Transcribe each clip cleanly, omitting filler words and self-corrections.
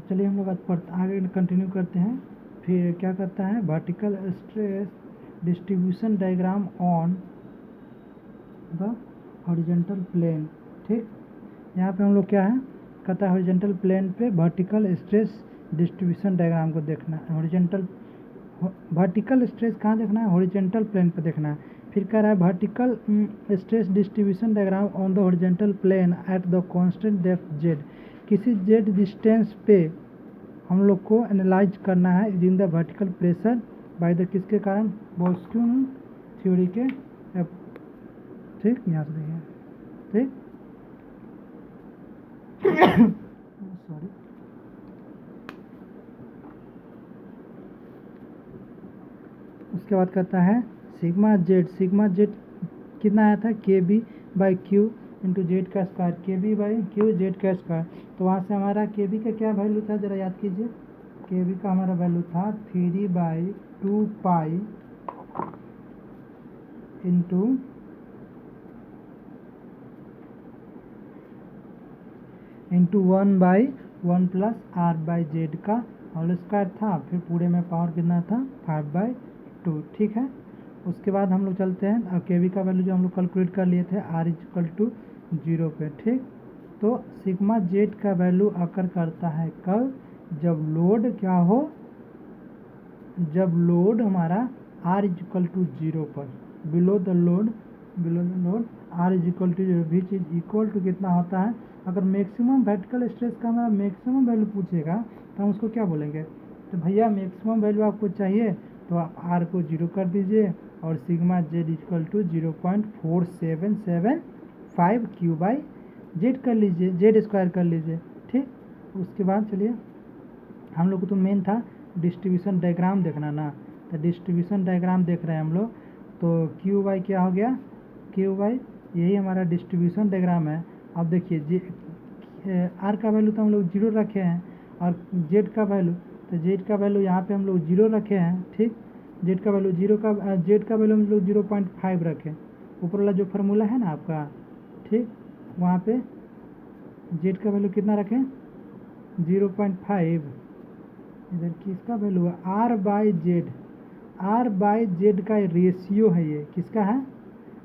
चलिए हम लोग आज आगे कंटिन्यू करते हैं। फिर क्या करता है, vertical stress distribution diagram on the horizontal plane. ठीक, यहाँ पे हम लोग क्या है कहता है, हॉरिजॉन्टल प्लेन पे वर्टिकल स्ट्रेस डिस्ट्रीब्यूशन डायग्राम को देखना है। वर्टिकल स्ट्रेस कहाँ देखना है, हॉरिजॉन्टल प्लेन पे देखना है। फिर कह रहा है vertical stress distribution diagram on the horizontal plane at the constant depth Z. किसी जेड डिस्टेंस पे हम लोग को एनालाइज करना है in the vertical pressure by the किसके कारण, बोल्ट्जमैन थ्योरी के। ठीक, यहाँ से देखिए। ठीक सॉरी, उसके बाद कहता है सिग्मा जेड कितना आया था, K B by Q into Z का square, K B by Q Z का स्क्वायर। तो वहाँ से हमारा के बी का क्या वैल्यू था, ज़रा याद कीजिए। के बी का हमारा वैल्यू था 3/2 pi into 1/1 plus R by Z का होल स्क्वायर था। फिर पूरे में पावर कितना था, 5/2। ठीक है, उसके बाद हम लोग चलते हैं, अब के वी का वैल्यू जो हम लोग कैलकुलेट कर लिए थे r=0 पे। ठीक, तो सिग्मा जेड का वैल्यू आकर करता है कब, जब लोड क्या हो, जब लोड हमारा r=0 पर, below the load r=0, which is equal to कितना होता है। अगर मैक्सिमम वर्टिकल स्ट्रेस का हमारा मैक्सिमम वैल्यू पूछेगा तो हम उसको क्या बोलेंगे, तो भैया मैक्सिमम वैल्यू आपको चाहिए तो आप r को 0 कर दीजिए और sigma z=0.4775 Q by Z कर लीजिए, जेड स्क्वायर कर लीजिए। ठीक, उसके बाद चलिए हम लोग को तो मेन था डिस्ट्रीब्यूशन डायग्राम देखना ना, तो डिस्ट्रीब्यूशन डायग्राम देख रहे हैं हम लोग। तो क्यू बाई क्या हो गया, क्यू बाई यही हमारा डिस्ट्रीब्यूशन डायग्राम है। अब देखिए आर का वैल्यू तो हम लोग 0 रखे हैं और जेड का वैल्यू, तो जेड का वैल्यू यहाँ पे हम लोग 0 रखे हैं। ठीक, जेड का वैल्यू जेड का वैल्यू हम लोग 0.5 रखें, ऊपर वाला जो फार्मूला है ना आपका, ठीक, वहाँ पे जेड का वैल्यू कितना रखें, 0.5। इधर किसका वैल्यू है, आर बाई जेड का रेशियो है, ये किसका है,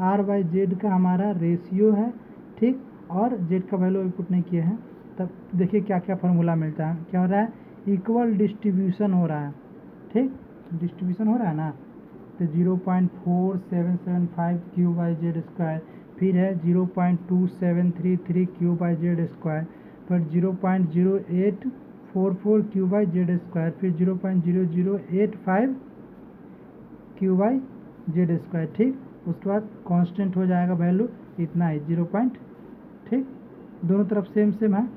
आर बाई जेड का हमारा रेशियो है। ठीक, और जेड का वैल्यू पुट नहीं किए हैं। तब देखिए क्या क्या फार्मूला मिलता है, क्या हो रहा है, इक्वल डिस्ट्रीब्यूशन हो रहा है। ठीक, डिस्ट्रीब्यूशन हो रहा है ना, तो 0.4775 क्यू बाई जेड स्क्वायर, फिर है 0.2733 क्यू बाई जेड स्क्वायर, फिर 0.0844 क्यू बाई जेड स्क्वायर, फिर 0.0085 क्यू बाई जेड स्क्वायर। ठीक, उसके बाद कांस्टेंट हो जाएगा वैल्यू इतना ही 0. ठीक, दोनों तरफ सेम है।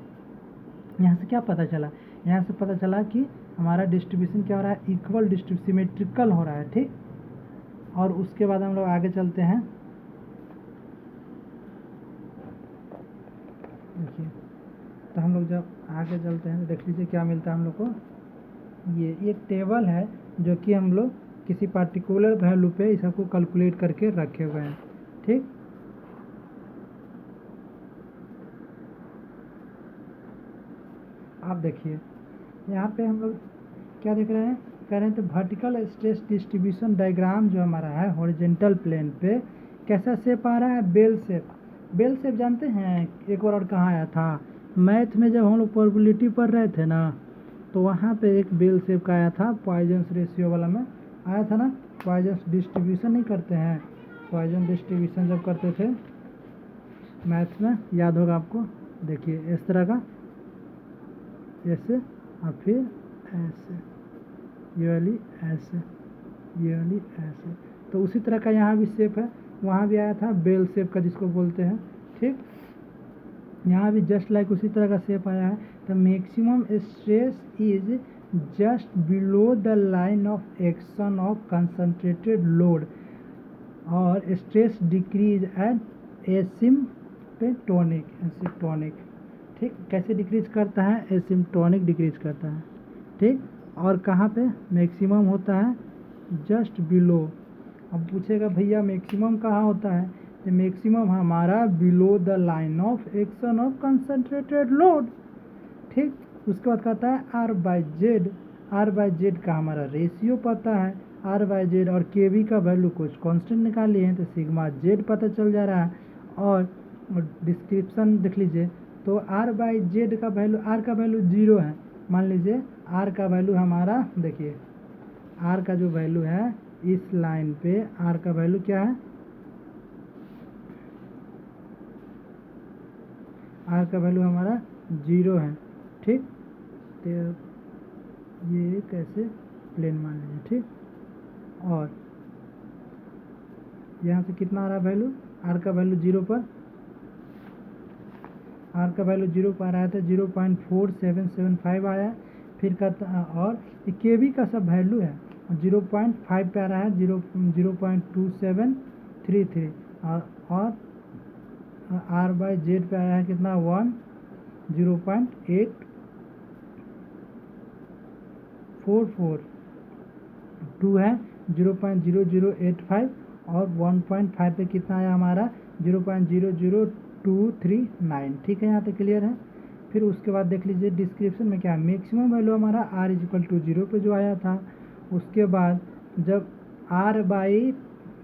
यहाँ से क्या पता चला, यहाँ से पता चला कि हमारा डिस्ट्रीब्यूशन क्या हो रहा है, इक्वल सिमेट्रिकल हो रहा है। ठीक, और उसके बाद हम लोग आगे चलते हैं। देखिए, तो हम लोग जब आगे चलते हैं तो देख लीजिए क्या मिलता है हम लोग को। ये एक टेबल है जो कि हम लोग किसी पार्टिकुलर वैल्यू पे इस सबको कैलकुलेट करके रखे हुए हैं। ठीक, आप देखिए यहाँ पे हम लोग क्या देख रहे हैं, कह रहे हैं तो वर्टिकल स्ट्रेस डिस्ट्रीब्यूशन डायग्राम जो हमारा है हॉरिजॉन्टल प्लेन पे कैसा शेप आ रहा है, बेल शेप। बेल शेप जानते हैं एक बार और कहाँ आया था, मैथ में जब हम लोग प्रोबेबिलिटी पढ़ रहे थे ना, तो वहाँ पे एक बेल शेप का आया था, पॉइजन्स रेशियो वाला में आया था ना। पॉइजन्स डिस्ट्रीब्यूशन नहीं करते हैं, पॉइजन डिस्ट्रीब्यूशन जब करते थे मैथ में, याद होगा आपको। देखिए इस तरह का, ऐसे और फिर ऐसे, ये वाली ऐसे, ये वाली ऐसे। तो उसी तरह का यहाँ भी शेप है, वहाँ भी आया था बेल शेप का जिसको बोलते हैं। ठीक, यहाँ भी जस्ट लाइक उसी तरह का शेप आया है। तो maximum stress is just below the line of action of concentrated load और स्ट्रेस डिक्रीज एट एसिम्प्टोनिक। ठीक, कैसे डिक्रीज करता है, एसिम्प्टोनिक डिक्रीज करता है। ठीक, और कहाँ पे मैक्सिमम होता है, जस्ट बिलो। अब पूछेगा भैया मैक्सिमम कहाँ होता है, तो मैक्सिमम हमारा below the line of action of concentrated load. ठीक, उसके बाद कहता है आर बाई जेड का हमारा रेशियो पता है, आर बाई जेड और के वी का वैल्यू कुछ कांस्टेंट निकाल लिए हैं तो सिग्मा जेड पता चल जा रहा है। और डिस्क्रिप्शन देख लीजिए, तो आर बाई जेड का वैल्यू, आर का वैल्यू 0 है, मान लीजिए आर का वैल्यू हमारा, देखिए आर का जो वैल्यू है इस लाइन पे आर का वैल्यू क्या है, आर का वैल्यू हमारा 0 है, ठीक। तो ये कैसे प्लेन मान लीजिए, ठीक। और यहाँ से कितना आ रहा है वैल्यू, आर का वैल्यू 0 पर, आर का वैल्यू 0 पर आया था 0.4775 आया। फिर कहता और के वी का सब वैल्यू है 0.5 पे आ रहा है 0.2733 और आर बाई जेड पे आया है कितना 0.8442 है 0.0085 और 1.5 पे कितना आया हमारा 0.00239, ठीक है, यहाँ तक क्लियर है। फिर उसके बाद देख लीजिए डिस्क्रिप्शन में क्या मैक्सिमम वैल्यू हमारा r इक्वल टू 0 पे जो आया था। उसके बाद जब r बाई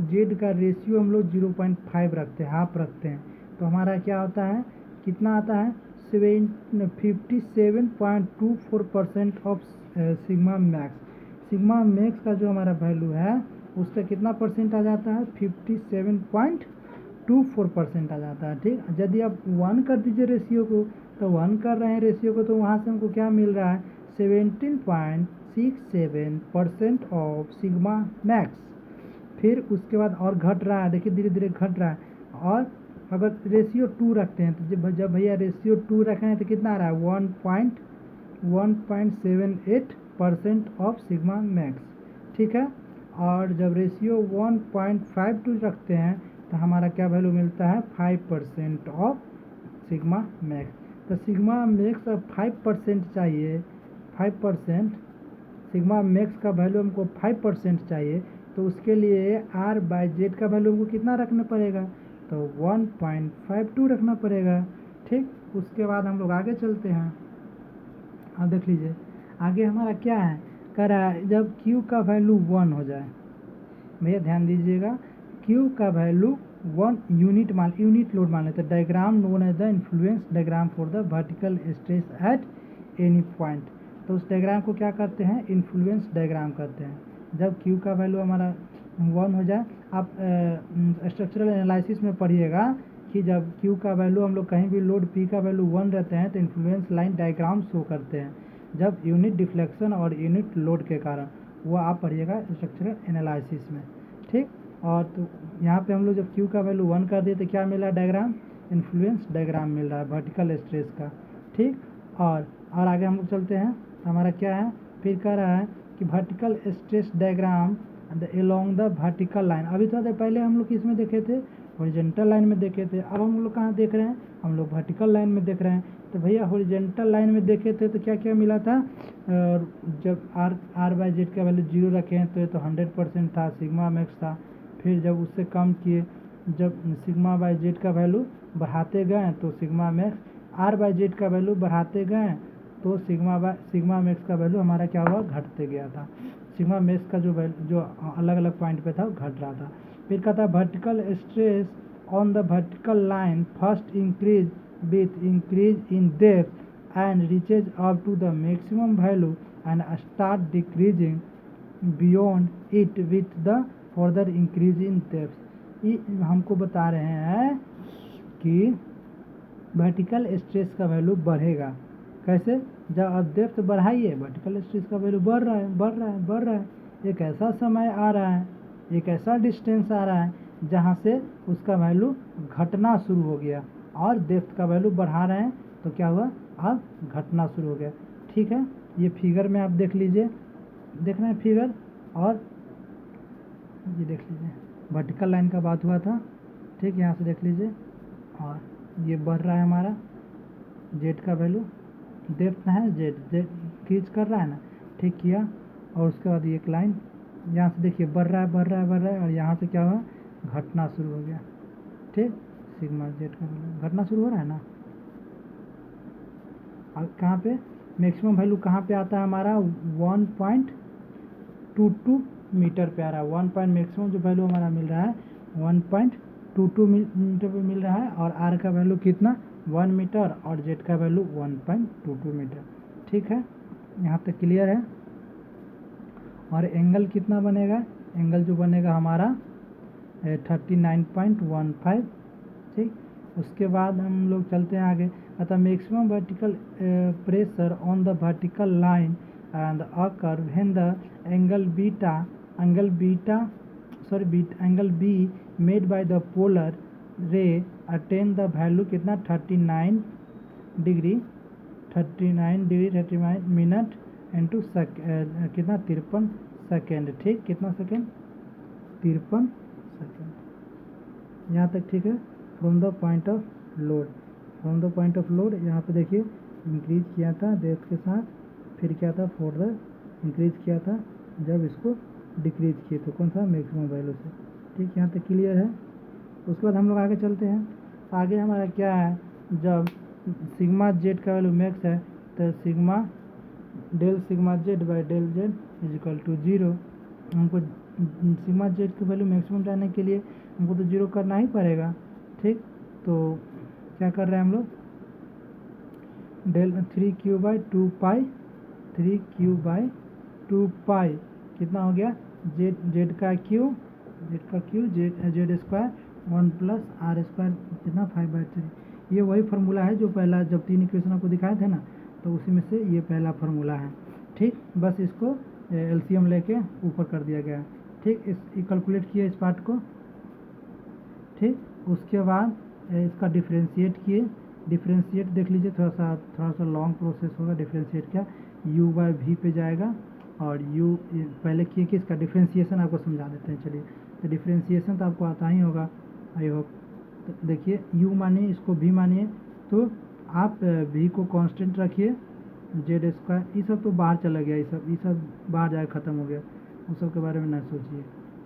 जेड का रेशियो हम लोग 0.5 रखते हैं, हाफ रखते हैं, तो हमारा क्या होता है, कितना आता है 57.24% of sigma max. Sigma max का जो हमारा वैल्यू है उसका कितना परसेंट आ जाता है 57.24% आ जाता है, ठीक। यदि आप 1 कर दीजिए रेशियो को, तो 1 कर रहे हैं रेशियो को, तो वहाँ से हमको क्या मिल रहा है 17.67% ऑफ सिग्मा मैक्स। फिर उसके बाद और घट रहा है, देखिए धीरे धीरे घट रहा है। और अगर रेशियो 2 रखते हैं तो जब भैया रेशियो 2 रखे हैं तो कितना आ रहा है 1.78% ऑफ सिग्मा मैक्स, ठीक है। और जब रेशियो 1.52 रखते हैं तो हमारा क्या वैल्यू मिलता है 5% ऑफ सिग्मा मैक्स। तो सिग्मा मैक्स अब 5% चाहिए, 5% सिग्मा मैक्स का वैल्यू हमको 5% चाहिए, तो उसके लिए आर बाई जेड का वैल्यू हमको कितना रखना पड़ेगा, तो 1.52 रखना पड़ेगा, ठीक। उसके बाद हम लोग आगे चलते हैं। अब देख लीजिए आगे हमारा क्या है, कह रहा है जब Q का वैल्यू 1 हो जाए, भैया ध्यान दीजिएगा, Q का वैल्यू 1 यूनिट लोड मान लेते हैं। Diagram known as the influence diagram for the vertical stress at any point. तो उस डायग्राम को क्या करते हैं, इन्फ्लुएंस डायग्राम करते हैं। जब Q का वैल्यू हमारा 1 हो जाए, आप स्ट्रक्चरल एनालिसिस में पढ़िएगा कि जब Q का वैल्यू हम लोग कहीं भी लोड P का वैल्यू 1 रहते हैं तो इन्फ्लुएंस लाइन डायग्राम शो करते हैं, जब यूनिट डिफ्लेक्शन और यूनिट लोड के कारण, वो आप पढ़िएगा स्ट्रक्चरल एनालिसिस में, ठीक। और तो यहाँ पे हम लोग जब Q का वैल्यू 1 कर दिए तो क्या मिला डायग्राम, इन्फ्लुएंस डायग्राम मिल रहा है वर्टिकल स्ट्रेस का, ठीक। और आगे हम लोग चलते हैं, हमारा क्या है, फिर कह रहा है कि vertical stress diagram along the vertical line. अभी थोड़ा देर पहले हम लोग किस में देखे थे, हॉरिजॉन्टल लाइन में देखे थे। अब हम लोग कहाँ देख रहे हैं, हम लोग वर्टिकल लाइन में देख रहे हैं। तो भैया हॉरिजॉन्टल लाइन में देखे थे तो क्या क्या मिला था, जब आर बाई जेड का वैल्यू 0 रखे हैं तो ये तो 100% था, सिग्मा मैक्स था। फिर जब उससे कम किए, जब सिग्मा बाई जेड का वैल्यू बढ़ाते गए तो sigma max, R by Z का वैल्यू बढ़ाते गए तो सिग्मा मैक्स का वैल्यू हमारा क्या हुआ, घटते गया था। सिग्मा मैक्स का जो अलग अलग पॉइंट पे था वो घट रहा था। फिर कहता है vertical stress on the vertical line first increase with increase in depth and reaches up to the maximum value and start decreasing beyond it with the further increase in depth. ये हमको बता रहे हैं कि वर्टिकल स्ट्रेस का value बढ़ेगा कैसे, जब आप डेप्थ बढ़ाइए वर्टिकल स्ट्रेस का वैल्यू बढ़ रहा है, बढ़ रहा है, बढ़ रहा है। एक ऐसा समय आ रहा है, एक ऐसा डिस्टेंस आ रहा है जहाँ से उसका वैल्यू घटना शुरू हो गया, और डेप्थ का वैल्यू बढ़ा रहे हैं तो क्या हुआ, अब घटना शुरू हो गया, ठीक है। ये फिगर में आप देख लीजिए, देख रहे हैं फिगर, और ये देख लीजिए वर्टिकल लाइन का बात हुआ था, ठीक। यहाँ से देख लीजिए, और ये बढ़ रहा है हमारा जेड का वैल्यू, डेप्थ है जेड क्रीज कर रहा है ना, ठीक किया। और उसके बाद ये एक लाइन यहाँ से देखिए बढ़ रहा है, बढ़ रहा है, बढ़ रहा है, और यहाँ से क्या हुआ, घटना शुरू हो गया, ठीक। सिग्मा जेड का वैल्यू घटना शुरू हो रहा है ना, और कहाँ पे, मैक्सिमम वैल्यू कहाँ पे आता है हमारा 1.22 मीटर पे आ रहा है। 1 पॉइंट मैक्सिमम जो वैल्यू हमारा मिल रहा है 1.22 मीटर पे मिल रहा है, और आर का वैल्यू कितना 1 मीटर और जेड का वैल्यू 1.22 मीटर। ठीक है, यहाँ तक क्लियर है। और एंगल कितना बनेगा, एंगल जो बनेगा हमारा 39.15। ठीक, उसके बाद हम लोग चलते हैं आगे। अतः maximum vertical pressure on the vertical line and occur when the angle be made by the polar रे अटेन द वैल्यू कितना 39 डिग्री 39 मिनट इंटू कितना 53 सेकेंड। ठीक, कितना सेकेंड 53 सेकेंड। यहाँ तक ठीक है। From the point of load, यहाँ पे देखिए इंक्रीज किया था डेप्थ के साथ, फिर क्या था फर्दर इंक्रीज किया था जब इसको डिक्रीज किए थे कौन सा मैक्सिमम वैल्यू से। ठीक, यहाँ तक क्लियर है। उसके बाद हम लोग आगे चलते हैं। आगे हमारा क्या है, जब सिग्मा जेड का वैल्यू मैक्स है तो del sigma Z by del Z is equal to 0। हमको सिग्मा जेड की वैल्यू मैक्सिमम जाने के लिए हमको तो 0 करना ही पड़ेगा। ठीक, तो क्या कर रहे हैं हम लोग, डेल 3q बाई 2 पाई कितना हो गया जेड का Q Z square 1 plus R square कितना 5/3। ये वही फार्मूला है जो पहला जब 3 इक्वेशन आपको दिखाए थे ना, तो उसी में से ये पहला फार्मूला है। ठीक, बस इसको एलसीएम लेके ऊपर कर दिया गया। ठीक, इस कैलकुलेट किया इस पार्ट को। ठीक, उसके बाद इसका डिफ्रेंशिएट किए। डिफ्रेंशिएट देख लीजिए, थोड़ा सा लॉन्ग प्रोसेस होगा। डिफ्रेंशिएट क्या u बाय v पे जाएगा, और u पहले किए कि इसका डिफ्रेंशिएशन आपको समझा देते हैं। चलिए, तो डिफ्रेंशिएशन तो आपको आता ही होगा आई होप। तो देखिए u मानिए, इसको v मानिए, तो आप v को कांस्टेंट रखिए, जेड स्क्वायर ये सब तो बाहर चला गया, ये सब बाहर जाकर ख़त्म हो गया, उस सब के बारे में ना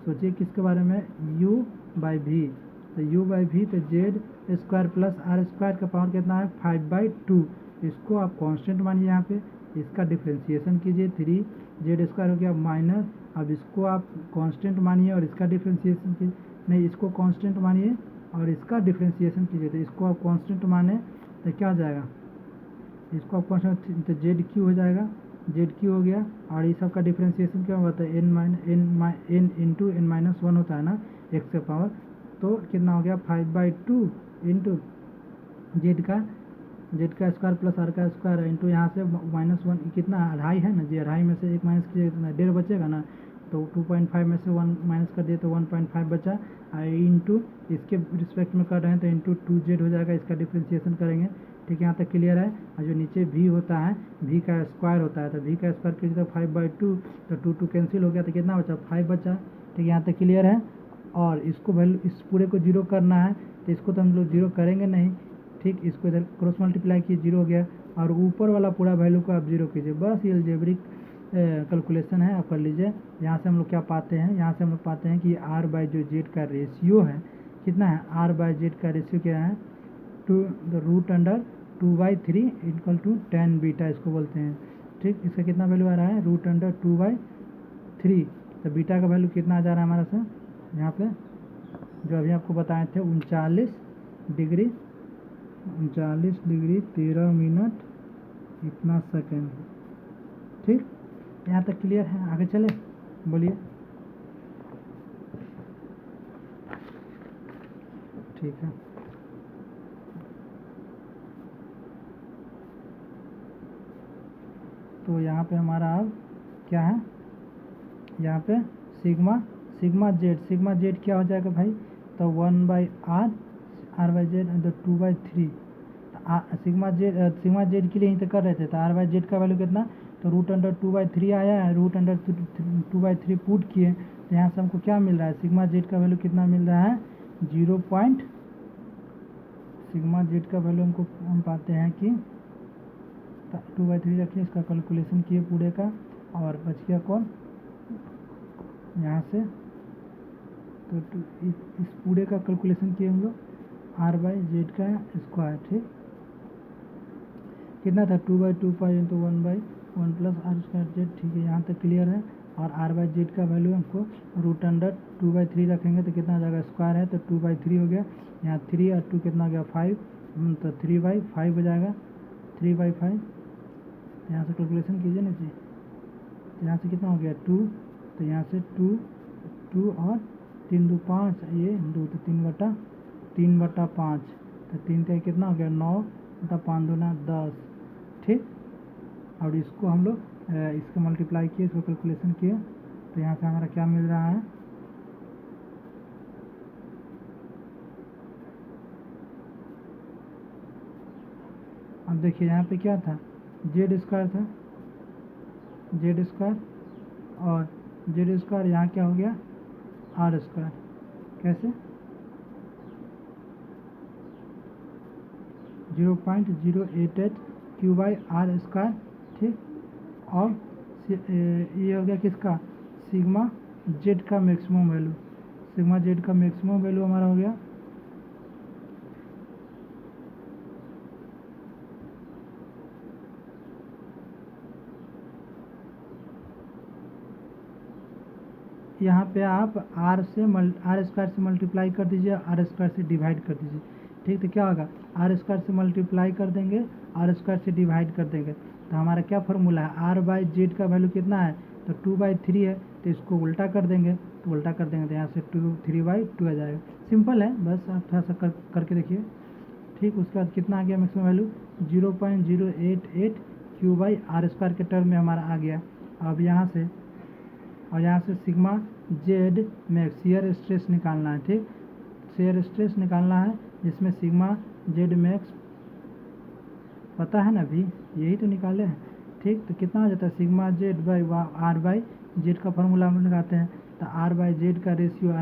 सोचिए किसके बारे में, u बाई v। तो u बाई वी तो Z square plus R square का पावर कितना है 5/2। इसको आप कांस्टेंट मानिए, यहाँ पे इसका डिफ्रेंशिएशन कीजिए, 3 जेड स्क्वायर हो गया माइनस, अब इसको आप कांस्टेंट मानिए और इसका डिफ्रेंशिएशन कीजिए, नहीं इसको कांस्टेंट मानिए और इसका डिफ्रेंशिएशन कीजिए। तो इसको आप कांस्टेंट माने तो क्या हो जाएगा, इसको आप कांस्टेंट तो जेड क्यू हो जाएगा, जेड क्यू हो गया। और ये सब का डिफ्रेंशिएशन क्या होता है एन इंटू एन माइनस 1 होता है ना एक्स का पावर, तो कितना हो गया 5/2 इंटू जेड का स्क्वायर प्लस आर का स्क्वायर इंटू यहाँ से -1 कितना 2.5 है ना जी, 2.5 में से 1 माइनस कीजिए कितना 1.5 बचेगा ना, तो 2.5 में से 1 माइनस कर दिए तो 1.5 बचा, इंटू इसके रिस्पेक्ट में कर रहे हैं तो इंटू 2z हो जाएगा, इसका डिफ्रेंशिएशन करेंगे। ठीक है, यहाँ तक क्लियर है। और जो नीचे v होता है, v का स्क्वायर होता है, तो v का स्क्वायर कीजिए तो 5/2, तो 2 कैंसिल हो गया तो कितना बचा 5 बचा। ठीक है, यहाँ तक क्लियर है। और इसको वैल्यू इस पूरे को 0 करना है, तो इसको तो हम लोग 0 करेंगे नहीं। ठीक, इसको इधर क्रॉस मल्टीप्लाई किए 0 हो गया, और ऊपर वाला पूरा वैल्यू को आप 0 कीजिए, बस ये अलजेब्रिक कैलकुलेशन है, आप कर लीजिए। यहाँ से हम लोग क्या पाते हैं, यहाँ से हम लोग पाते हैं कि r बाई जो जेड का रेशियो है कितना है, r बाई जेड का रेशियो क्या है 2√2/3 इक्वल टू 10 बीटा इसको बोलते हैं। ठीक, इसका कितना वैल्यू आ रहा है √2/3, तो बीटा का वैल्यू कितना आ जा रहा है हमारा सर, यहाँ पे जो अभी आपको बताए थे 39 डिग्री 13 मिनट इतना सेकेंड। ठीक, यहाँ तक क्लियर है, आगे चले बोलिए। ठीक है, तो यहाँ पे हमारा अब क्या है, यहाँ पे सिग्मा जेड क्या हो जाएगा भाई, तो 1/r बाई जेड तो 2/3। सिग्मा जेड के लिए यहीं तक कर रहे थे, तो r बाई जेड का वैल्यू कितना, तो √2/3 आया है, √2/3 पुट किए, तो यहाँ से हमको क्या मिल रहा है, सिग्मा जेड का वैल्यू कितना मिल रहा है 0. सिग्मा जेड का वैल्यू हमको हम पाते हैं कि 2/3 रखिए, इसका कैलकुलेशन किए पूरे का, और बच गया कौन यहाँ से, तो इस पूरे का कैलकुलेशन किए हम लोग r बाई जेड का स्क्वायर। ठीक, कितना था 2/2 into 1/1 plus R square Z. ठीक है, यहाँ तक क्लियर है। और आर बाई जेड का वैल्यू हमको √2/3 रखेंगे तो कितना हो जाएगा, स्क्वायर है तो 2/3 हो गया। यहाँ 3 और 2 कितना हो गया 5, तो 3/5 हो जाएगा, 3/5। यहाँ से कैलकुलेशन कीजिए ना जी, तो यहाँ से कितना हो गया 2, तो यहाँ से 2 और 3 2 5, ये 2 तो 3/5, तो 3 का कितना हो गया 9/5 दूना 10। ठीक, और इसको हम लोग इसको मल्टीप्लाई किए, इसको कैलकुलेशन किए, तो यहाँ से हमारा क्या मिल रहा है, अब देखिए यहाँ पे क्या था, जेड स्क्वायर था, जेड स्क्वायर, और जेड स्क्वायर यहाँ क्या हो गया आर स्क्वायर। कैसे 0.088 Q/r स्क्वायर। ठीक, और ये हो गया किसका, सिग्मा जेड का मैक्सिमम वैल्यू, सिग्मा जेड का मैक्सिमम वैल्यू हमारा हो गया यहाँ पे आप आर स्क्वायर से मल्टीप्लाई कर दीजिए, आर स्क्वायर से डिवाइड कर दीजिए। ठीक, तो क्या होगा, आर स्क्वायर से मल्टीप्लाई कर देंगे, आर स्क्वायर से डिवाइड कर देंगे, तो हमारा क्या फार्मूला है, आर बाई जेड का वैल्यू कितना है, तो 2/3 है, तो इसको उल्टा कर देंगे, तो उल्टा कर देंगे तो यहाँ से 3/2 आ जाएगा। सिंपल है, बस आप थोड़ा सा करके देखिए। ठीक, उसके बाद कितना आ गया मैक्सिमम वैल्यू 0.088 Q/r स्क्वायर के टर्म में हमारा आ गया। अब यहाँ से और यहाँ से sigma Z max shear stress निकालना है। ठीक, शियर स्ट्रेस निकालना है, जिसमें सिग्मा जेड मैक्स पता है ना अभी, यही तो निकाले हैं। ठीक, तो कितना हो जाता है, sigma Z by R by Z का फॉर्मूला हम लगाते हैं, तो आर बाई जेड का रेशियो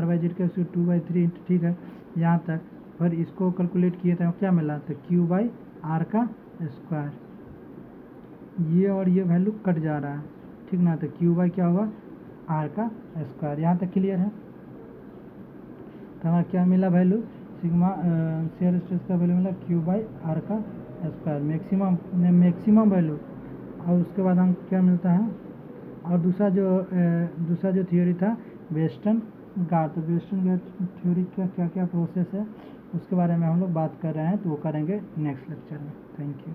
2/3। ठीक है, यहाँ तक पर इसको कैलकुलेट किए थे क्या मिला, तो Q/r का स्क्वायर, ये और ये वैल्यू कट जा रहा है। ठीक ना, तो Q/ क्या होगा आर का स्क्वायर। यहाँ तक क्लियर है। तो हमारा क्या मिला वैल्यू, सिग्मा शेयर स्ट्रेस का वैल्यू मिला Q/r का स्क्वायर, मैक्सिमम वैल्यू। और उसके बाद हम क्या मिलता है, और दूसरा जो थियोरी था वेस्टर्न गार्ड, तो वेस्टर्न गार्ड थ्योरी का क्या क्या प्रोसेस है उसके बारे में हम लोग बात कर रहे हैं, तो वो करेंगे नेक्स्ट लेक्चर में। Thank you.